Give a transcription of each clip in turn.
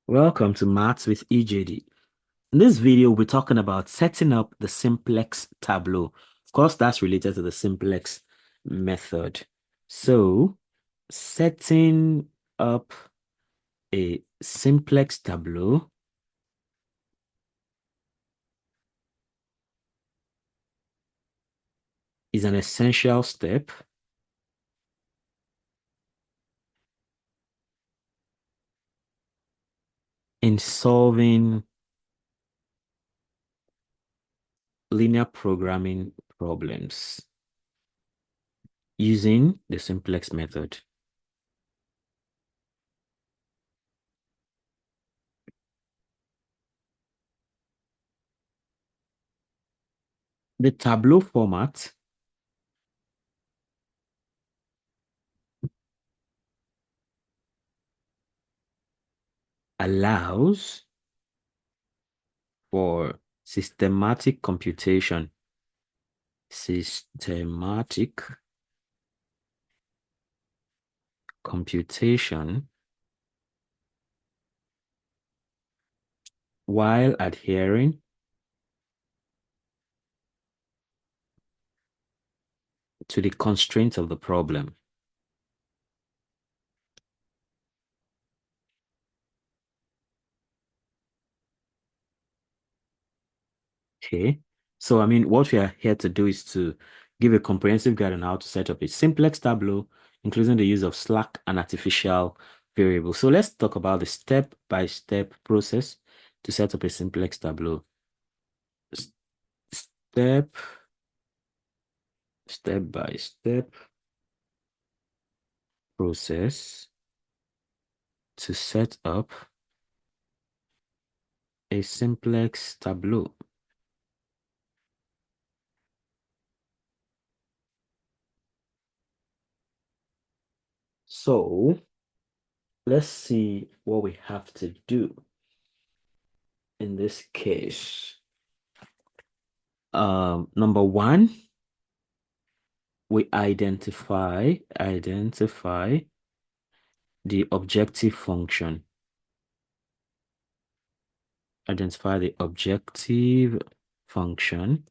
Welcome to Maths with EJD. In this video, we're talking about setting up the simplex tableau. Of course, that's related to the simplex method. So, setting up a simplex tableau is an essential step in solving linear programming problems using the simplex method. The Tableau format allows for systematic computation. Systematic computation while adhering to the constraints of the problem. Okay. So, what we are here to do is to give a comprehensive guide on how to set up a simplex tableau, including the use of Slack and artificial variables. So let's talk about the step-by-step process to set up a simplex tableau. S- Step, step-by-step process to set up a simplex tableau. So let's see what we have to do in this case. Number one, we identify the objective function. Identify the objective function.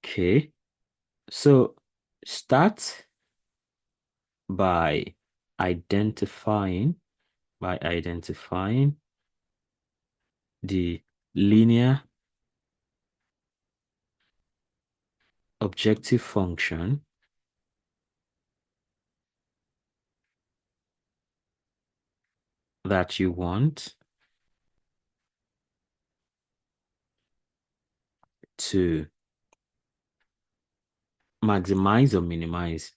Okay. So start by identifying the linear objective function that you want to maximize or minimize.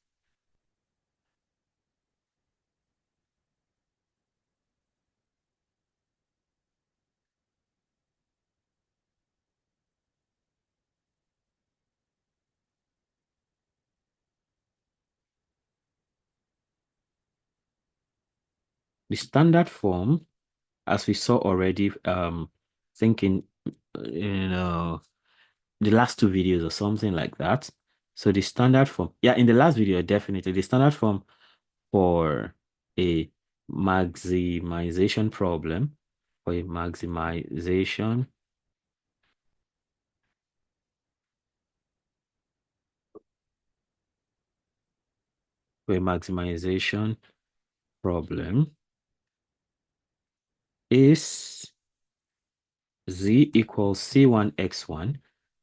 The standard form, as we saw already, thinking, the last two videos or something like that. So the standard form, yeah, in the last video, definitely the standard form for a maximization problem, for a maximization problem is z equals c1x1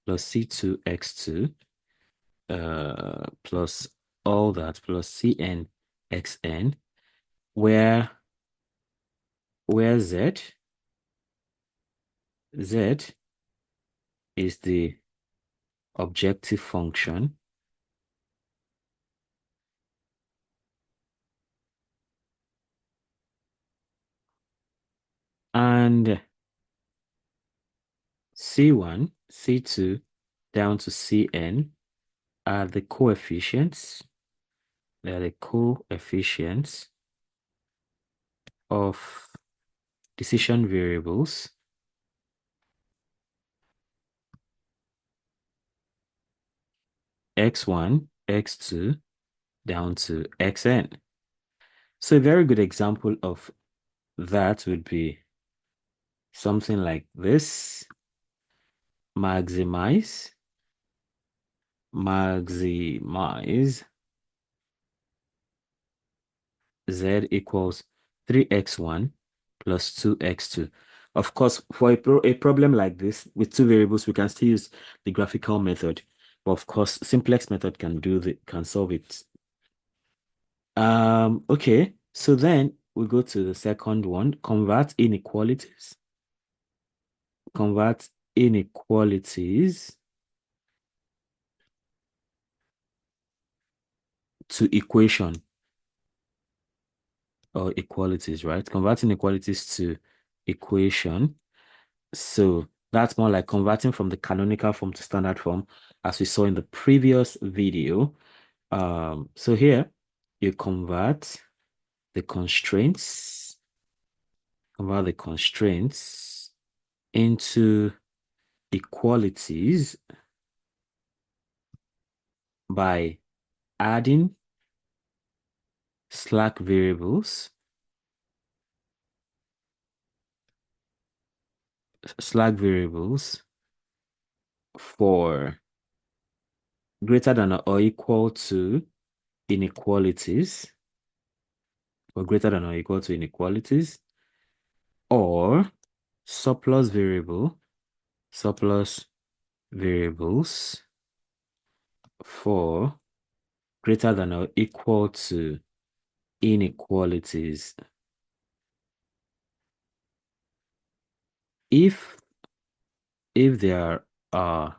plus c2x2 plus all that plus cnxn, where z is the objective function and C1, C2 down to Cn are the coefficients. They are the coefficients of decision variables x1, x2 down to xn. So a very good example of that would be something like this. Maximize, maximize z equals 3x1 plus 2x2. Of course, for a problem like this with two variables, we can still use the graphical method. But of course, simplex method can solve it. Okay, so then we go to the second one, convert inequalities. Convert inequalities to equation or equalities, right? Converting inequalities to equation. So that's more like converting from the canonical form to standard form, as we saw in the previous video. So here you the constraints, convert the constraints into equalities by adding slack variables for greater than or equal to inequalities, or greater than or equal to inequalities, or surplus surplus variables for greater than or equal to inequalities. If there are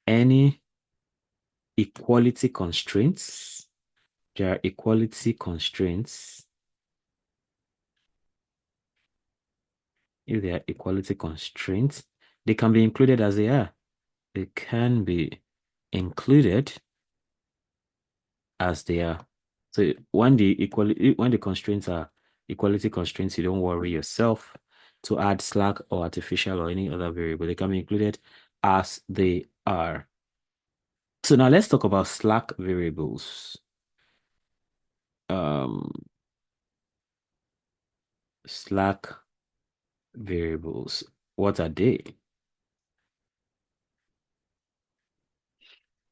any equality constraints, there are equality constraints. If there are equality constraints, they can be included as they are. They can be included as they are. So when the constraints are equality constraints, you don't worry yourself to add slack or artificial or any other variable. They can be included as they are. So now let's talk about slack variables. Um, slack variables. What are they?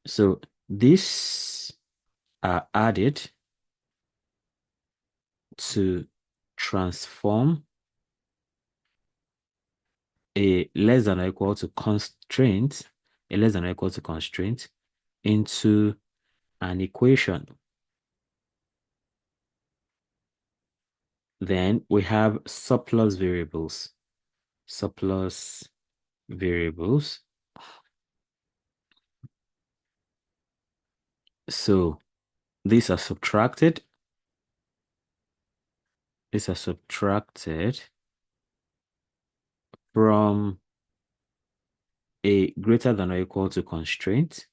So these are added to transform a less than or equal to constraint, a less than or equal to constraint into an equation. Then we have surplus variables. Surplus variables. So these are subtracted. These are subtracted from a greater than or equal to constraint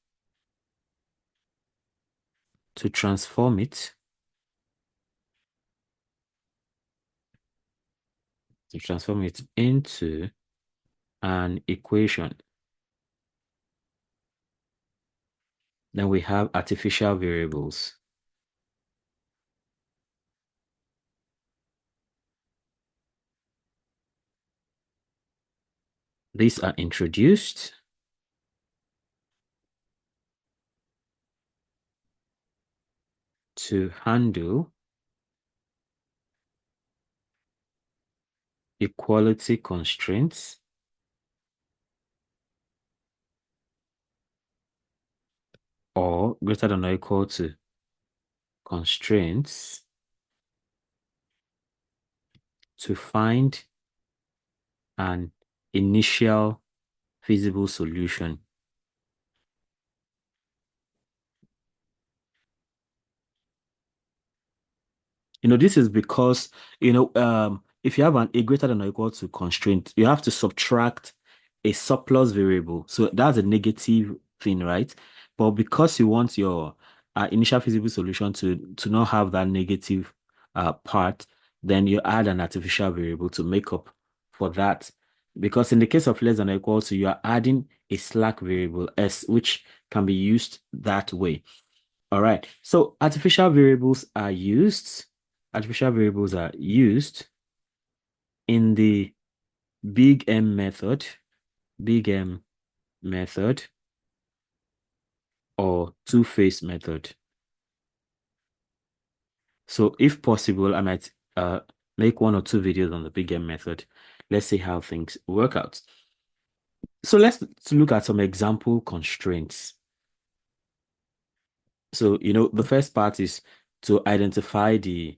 to transform it into an equation. Then we have artificial variables. These are introduced to handle equality constraints or greater than or equal to constraints to find an initial feasible solution. This is because, if you have a greater than or equal to constraint, you have to subtract a surplus variable. So that's a negative thing, right? But because you want your initial feasible solution to not have that negative part, then you add an artificial variable to make up for that. Because in the case of less than or equal to, you are adding a slack variable S, which can be used that way. All right. So artificial variables are used artificial variables are used in the big M method, big M method, or two-phase method. So if possible, I might make one or two videos on the big M method. Let's see how things work out. So let's look at some example constraints. So, the first part is to identify the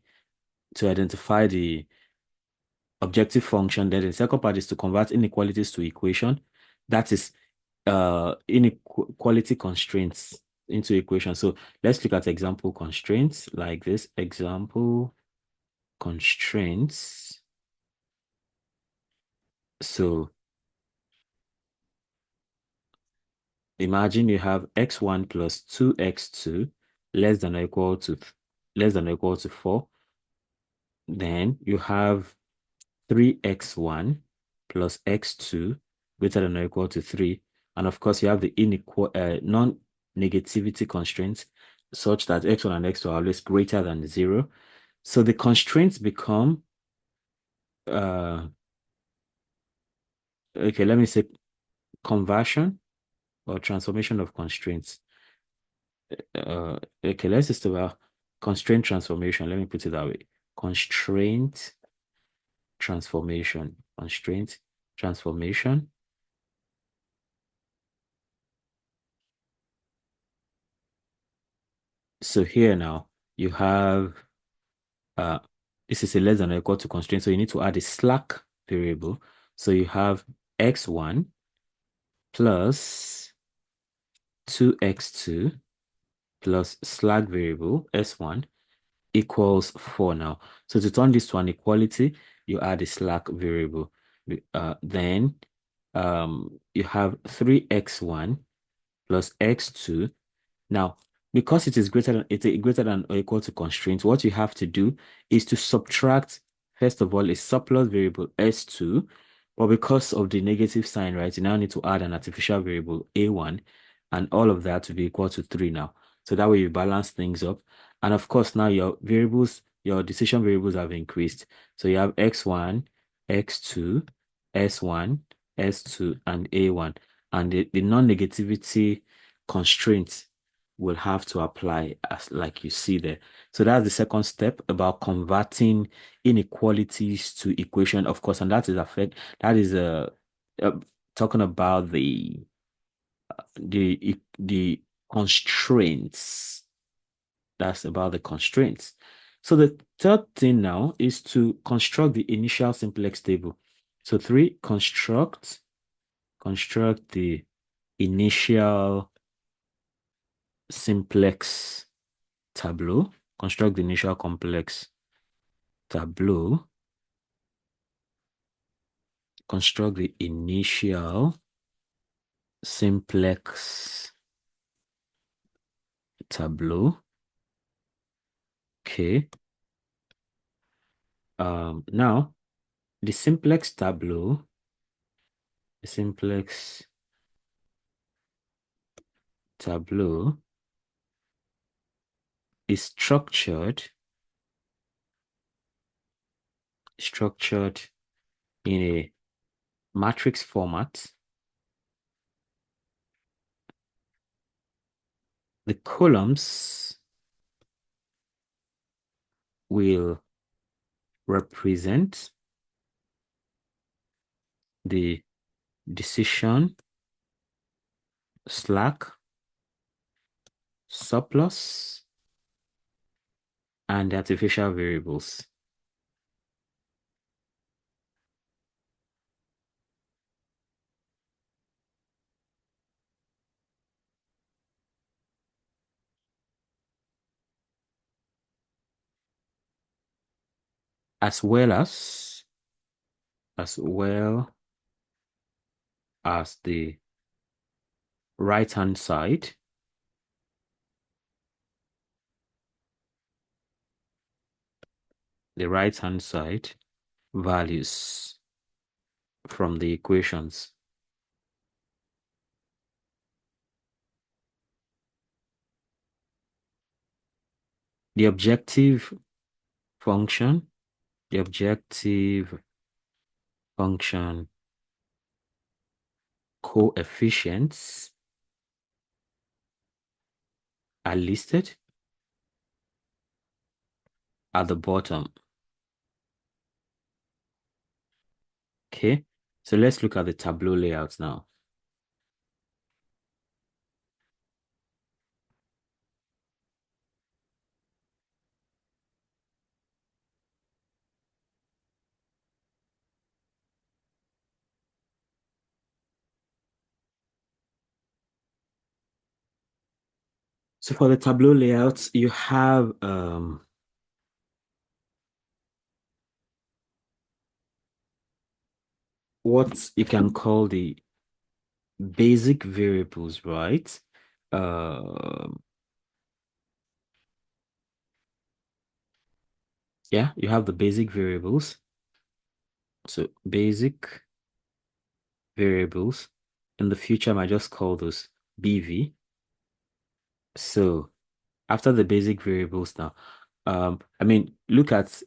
objective function. Then the second part is to convert inequalities to equation. That is inequality constraints into equation. So let's look at example constraints like this. Example constraints. So imagine you have x1 plus 2x2 less than or equal to 4. Then you have 3x1 plus x2 greater than or equal to 3. And of course, you have the non-negativity constraints such that x1 and x2 are always greater than 0. So the constraints become, okay, let me say conversion or transformation of constraints. Okay, let's just about constraint transformation. Let me put it that way. Constraint transformation. Constraint transformation. So here now you have uh this is a less than or equal to constraint. So you need to add a slack variable. So you have x1 plus 2x2 plus slack variable s1 equals 4 now. So to turn this to an equality, you add a slack variable. Then you have 3x1 plus x2. Now, because it's greater than or equal to constraint, what you have to do is to subtract, first of all, a surplus variable s2, but because of the negative sign, right, you now need to add an artificial variable a1, and all of that to be equal to 3 now. So that way you balance things up. And of course, now your decision variables have increased. So you have x1, x2, s1, s2, and a1. And the non-negativity constraints will have to apply as like you see there. So that's the second step about converting inequalities to equation, of course, and that is talking about the constraints. That's about the constraints. So the third thing now is to construct the initial simplex table. So three, construct the initial simplex tableau, construct the initial complex tableau, construct the initial simplex tableau. Okay. Now the simplex tableau, the simplex tableau is structured in a matrix format. The columns will represent the decision, slack, surplus, and the artificial variables. as well as as well as the right hand side, values from the equations. The objective function, the objective function coefficients are listed at the bottom. Okay, so let's look at the Tableau layouts now. So for the Tableau layouts, you have what you can call the basic variables, right? Um, yeah, you have the basic variables. So basic variables. In the future, I might just call those BV. So after the basic variables now, I mean, look at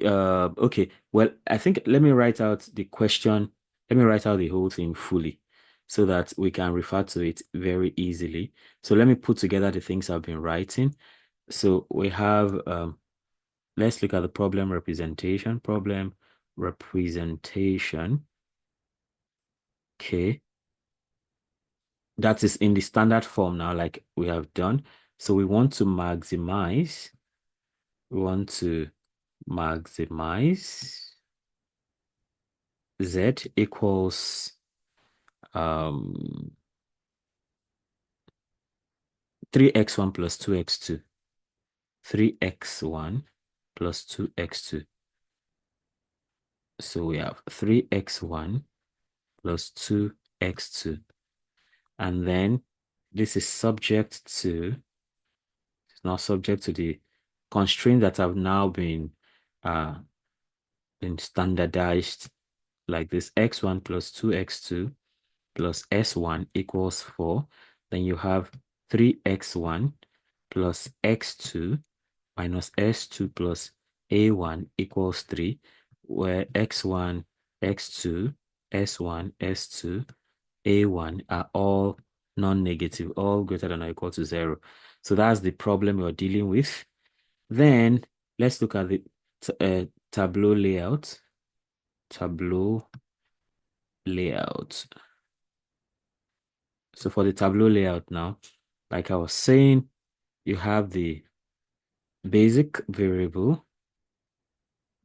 okay, well, I think let me write out the question. Let me write out the whole thing fully so that we can refer to it very easily. So let me put together the things I've been writing. So we have let's look at the problem representation. Problem representation. Okay. That is in the standard form now, like we have done. So we want to maximize. We want to maximize Z equals um 3x1 plus 2x2. 3x1 plus 2x2. So we have 3x1 plus 2x2. And then this is subject to, it's not subject to the constraints that have now uh been standardized like this: x1 plus 2x2 plus s1 equals 4. Then you have 3x1 plus x2 minus s2 plus a1 equals 3, where x1, x2, s1, s2, a1 are all non-negative, all greater than or equal to 0. So that's the problem you're dealing with. Then let's look at the Tableau layout. Tableau layout. So for the Tableau layout now, like I was saying, you have the basic variable,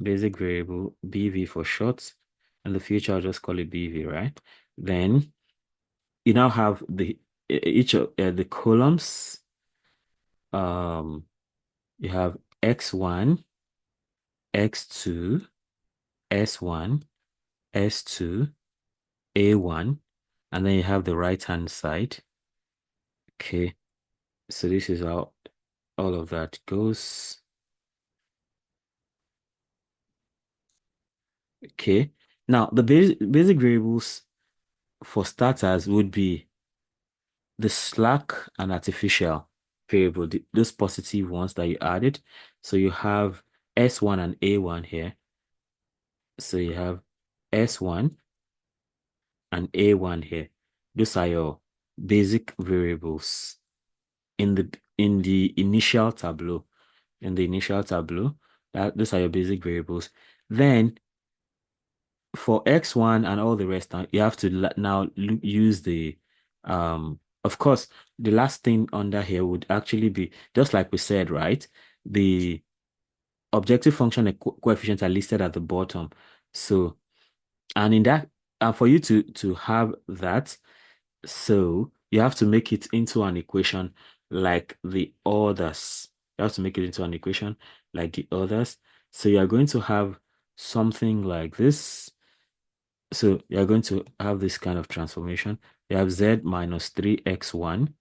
BV for short. In the future, I'll just call it BV, right? Then you now have the each of the columns. Um, you have x1, x2, s1, s2, a1, and then you have the right hand side. Okay, so this is how all of that goes. Okay, now the basic variables for starters would be the slack and artificial variable, those positive ones that you added. So you have S1 and A1 here. So you have S1 and A1 here. Those are your basic variables in the initial tableau. In the initial tableau, those are your basic variables. Then for X1 and all the rest, now you have to now use the of course, the last thing under here would actually be just like we said, right? The objective function and coefficients are listed at the bottom. So, and in that, and for you to have that, so you have to make it into an equation like the others. You have to make it into an equation like the others. So you are going to have something like this. So you're going to have this kind of transformation. You have z minus 3x1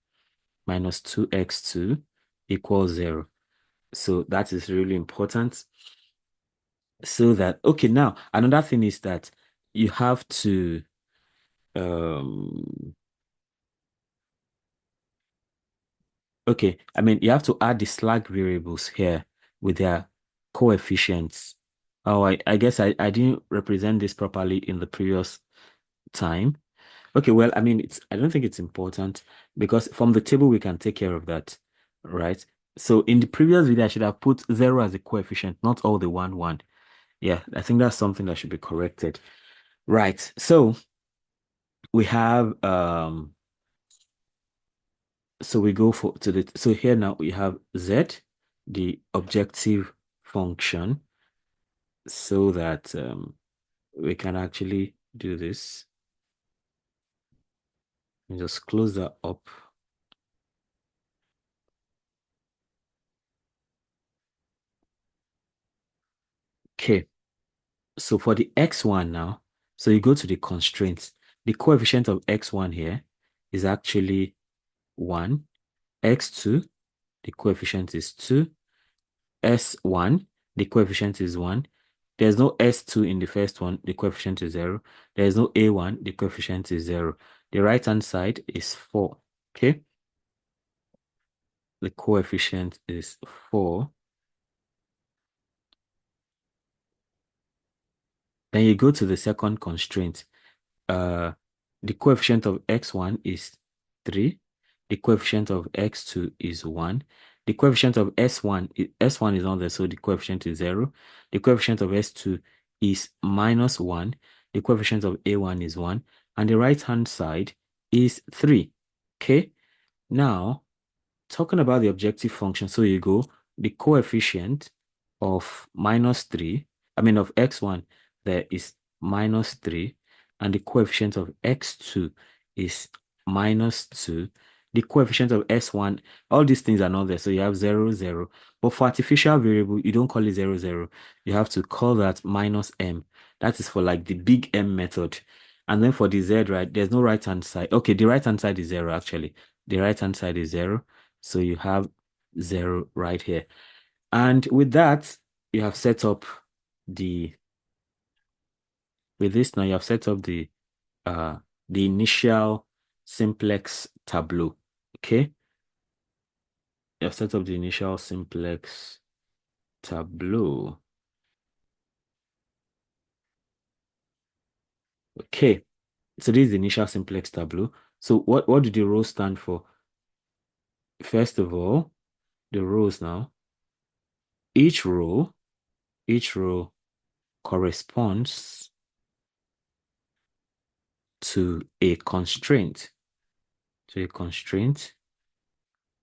minus 2x2 equals 0. So that is really important. So that, okay, now another thing is that you have to, um, okay, I mean, you have to add the slack variables here with their coefficients. Oh, I guess I didn't represent this properly in the previous time. Okay, well, I mean, I don't think it's important because from the table we can take care of that, right? So in the previous video, I should have put zero as a coefficient, not all the one, one. Yeah, I think that's something that should be corrected. Right. So we have so we go for to the so here now we have Z, the objective function, so that we can actually do this. And just close that up. Okay. So for the x1 now, so you go to the constraints. The coefficient of x1 here is actually 1. X2, the coefficient is 2. S1, the coefficient is 1. There's no S2 in the first one, the coefficient is 0. There's no A1, the coefficient is 0. The right-hand side is 4. Okay? The coefficient is 4. Then you go to the second constraint. Uh, the coefficient of x1 is 3. The coefficient of x2 is 1. The coefficient of S1 is not there, so the coefficient is 0. The coefficient of S2 is -1. The coefficient of A1 is 1. And the right-hand side is 3. Okay? Now, talking about the objective function, so you go, the coefficient of -3, I mean of x1, there is -3, and the coefficient of x2 is -2. The coefficient of s1, all these things are not there, so you have 0, 0. But for artificial variable, you don't call it 0, 0. You have to call that -m. That is for like the big M method. And then for the z, right, there's no right-hand side. Okay, the right-hand side is 0, actually. The right-hand side is 0. So you have 0 right here. And with that, you have set up the, with this now, you have set up uh the initial simplex tableau. Okay? You have set up the initial simplex tableau. Okay. So this is the initial simplex tableau. So what do the rows stand for? First of all, the rows now, each row, each row corresponds to a constraint,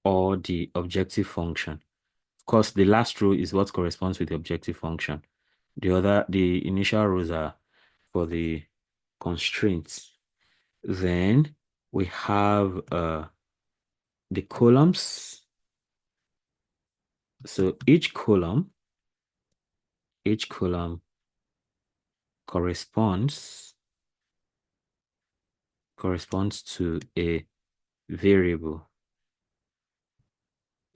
or the objective function. Of course, the last row is what corresponds with the objective function. The initial rows are for the constraints. Then we have the columns. So each column corresponds to a variable.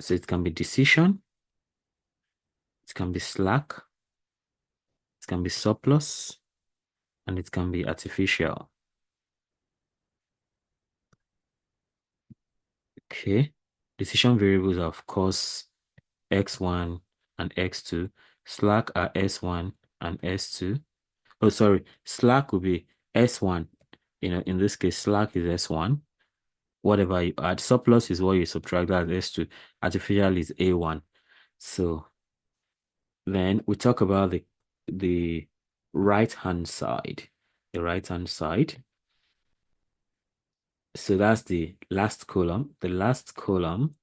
So it can be decision, it can be slack, it can be surplus, and it can be artificial. Okay. Decision variables are, of course, x1 and x2. Slack are s1 and s2. Oh, sorry. Slack will be s1. In this case, slack is s1. Whatever you add, surplus is what you subtract, that's s2. Artificial is a1. So then we talk about the right-hand side. The right-hand side. So that's the last column. The last column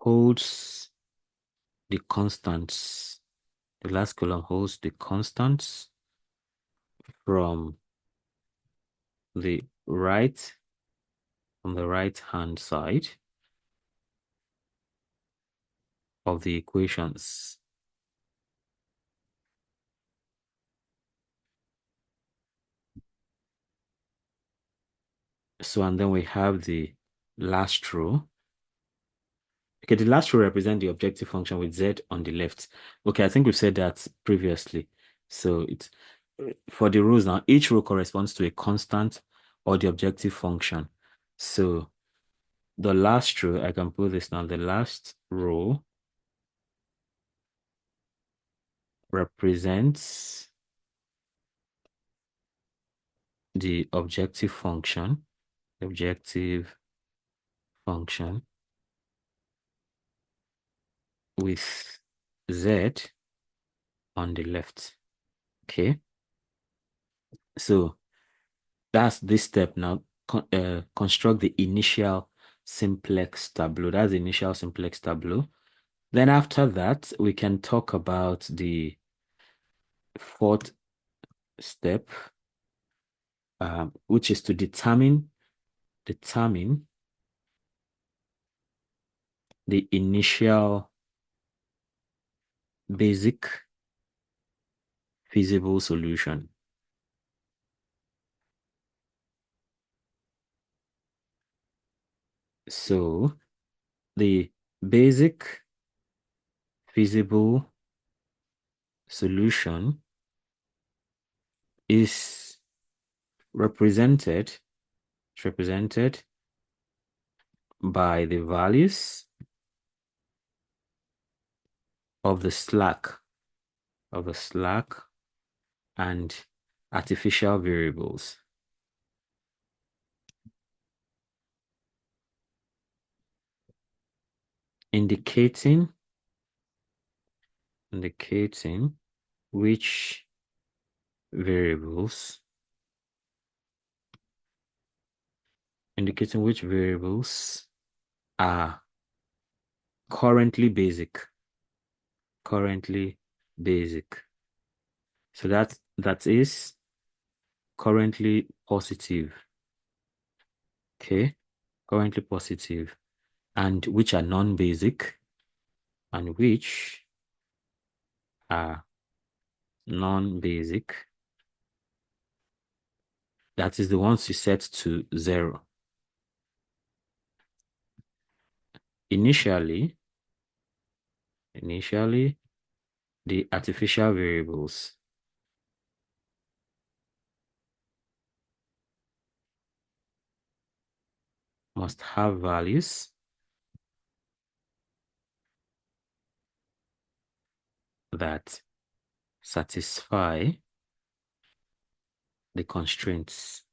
holds the constants. The last column holds the constants from the right, on the right-hand side of the equations. So, and then we have the last row. Okay, the last row represents the objective function with z on the left. Okay, I think we've said that previously. So it's for the rows now, each row corresponds to a constant or the objective function. So the last row, I can put this now, the last row represents the objective function with z on the left. Okay, so that's this step now. Construct the initial simplex tableau. That's the initial simplex tableau. Then after that, we can talk about the fourth step, which is to determine the initial basic feasible solution. So the basic feasible solution is represented by the values of the slack and artificial variables, indicating which variables are currently basic. So that is currently positive. Okay, currently positive, and which are non-basic, and which are non-basic. That is the ones you set to 0. Initially, the artificial variables must have values that satisfy the constraints.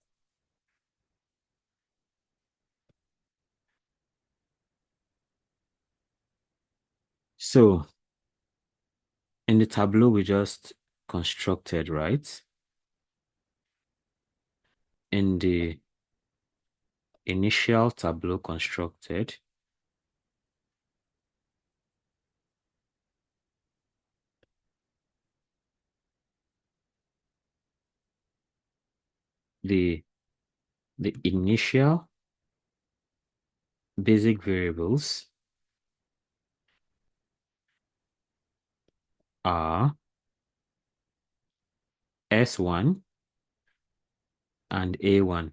So in the tableau we just constructed, right? In the initial tableau constructed, the initial basic variables are S1 and A1.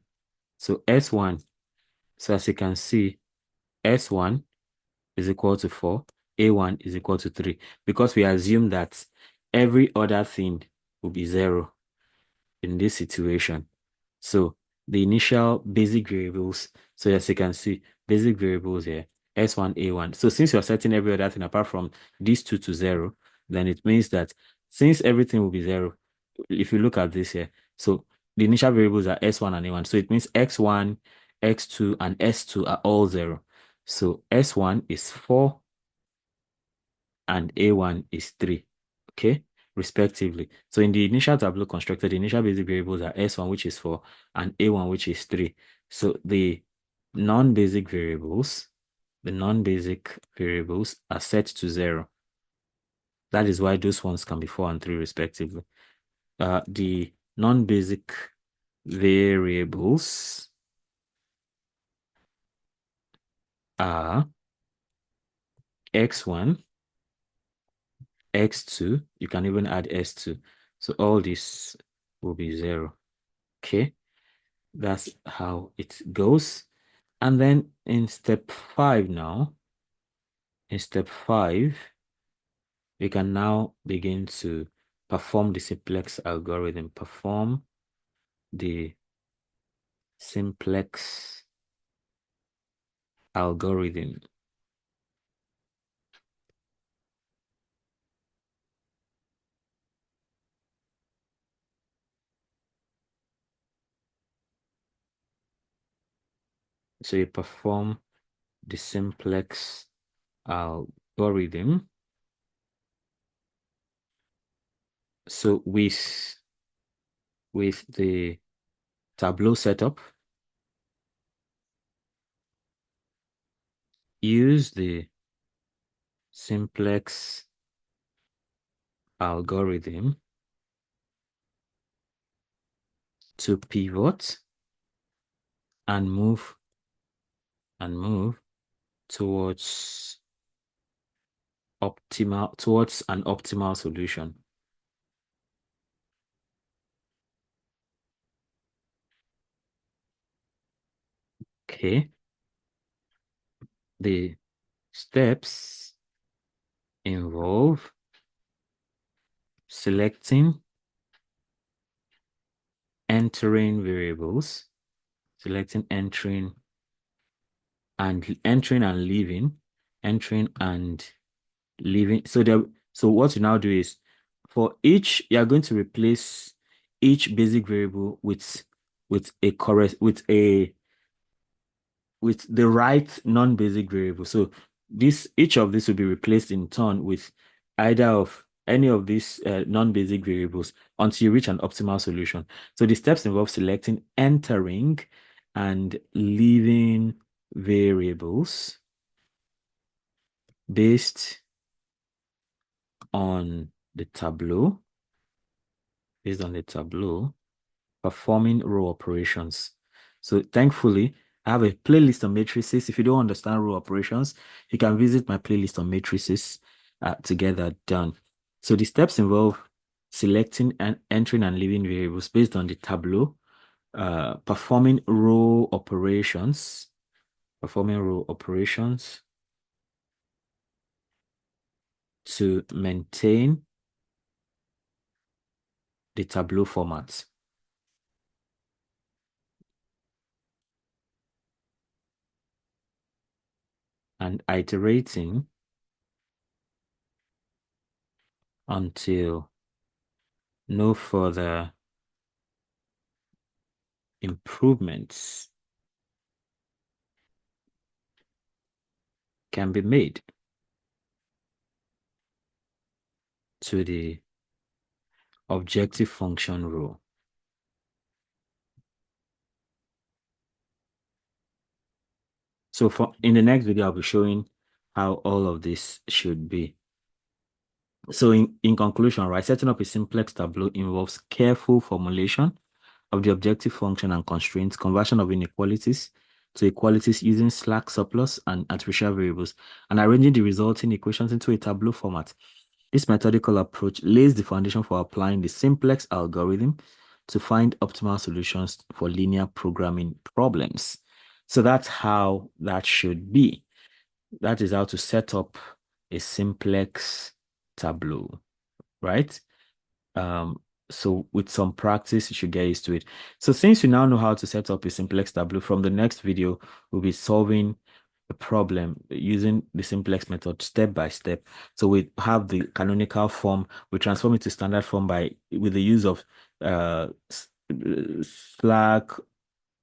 So S1, so as you can see, S1 is equal to 4, A1 is equal to 3, because we assume that every other thing will be 0 in this situation. So the initial basic variables, so as you can see, basic variables here, S1, A1. So since you're setting every other thing apart from these two to 0, then it means that since everything will be 0, if you look at this here, so the initial variables are S1 and A1. So it means X1, X2, and S2 are all 0. So S1 is 4 and A1 is 3. Okay, respectively. So in the initial tableau constructed, the initial basic variables are S1, which is 4, and A1, which is 3. So the non-basic variables are set to 0. That is why those ones can be 4 and 3 respectively. The non-basic variables are X1, X2, you can even add S2. So all this will be 0. Okay, that's how it goes. And then in step 5 now, we can now begin to perform the simplex algorithm, perform the simplex algorithm. So you perform the simplex algorithm. So with the Tableau setup, use the simplex algorithm to pivot and move towards towards an optimal solution. Okay. The steps involve selecting, entering variables, selecting, entering and leaving, entering and leaving. So what you now do is for each, you are going to replace each basic variable with a correct with the right non-basic variable. So this each of this will be replaced in turn with either of any of these non-basic variables until you reach an optimal solution. So the steps involve selecting, entering, and leaving variables based on the tableau, based on the tableau, performing row operations. So thankfully, I have a playlist on matrices. If you don't understand row operations, you can visit my playlist on matrices to get that done. So the steps involve selecting and entering and leaving variables based on the tableau, performing row operations to maintain the tableau format, and iterating until no further improvements can be made to the objective function rule. So for in the next video, I'll be showing how all of this should be. So in conclusion, right, setting up a simplex tableau involves careful formulation of the objective function and constraints, conversion of inequalities to equalities using slack, surplus, and artificial variables, and arranging the resulting equations into a tableau format. This methodical approach lays the foundation for applying the simplex algorithm to find optimal solutions for linear programming problems. So that's how that should be. That is how to set up a simplex tableau, right? Um, so with some practice, you should get used to it. So since you now know how to set up a simplex tableau, from the next video, we'll be solving a problem using the simplex method step by step. So we have the canonical form, we transform it to standard form by with the use of uh slack,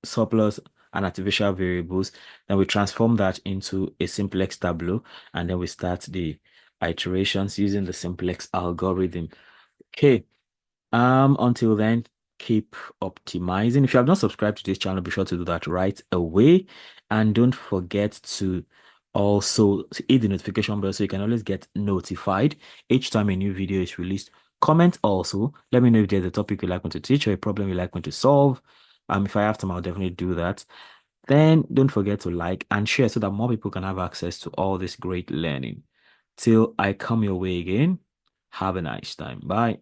surplus, and artificial variables. Then we transform that into a simplex tableau, and then we start the iterations using the simplex algorithm. Okay. Until then, keep optimizing. If you have not subscribed to this channel, be sure to do that right away. And don't forget to also hit the notification bell so you can always get notified each time a new video is released. Comment also. Let me know if there's a topic you'd like me to teach or a problem you'd like me to solve. If I have time, I'll definitely do that. Then don't forget to like and share so that more people can have access to all this great learning. Till I come your way again, have a nice time. Bye.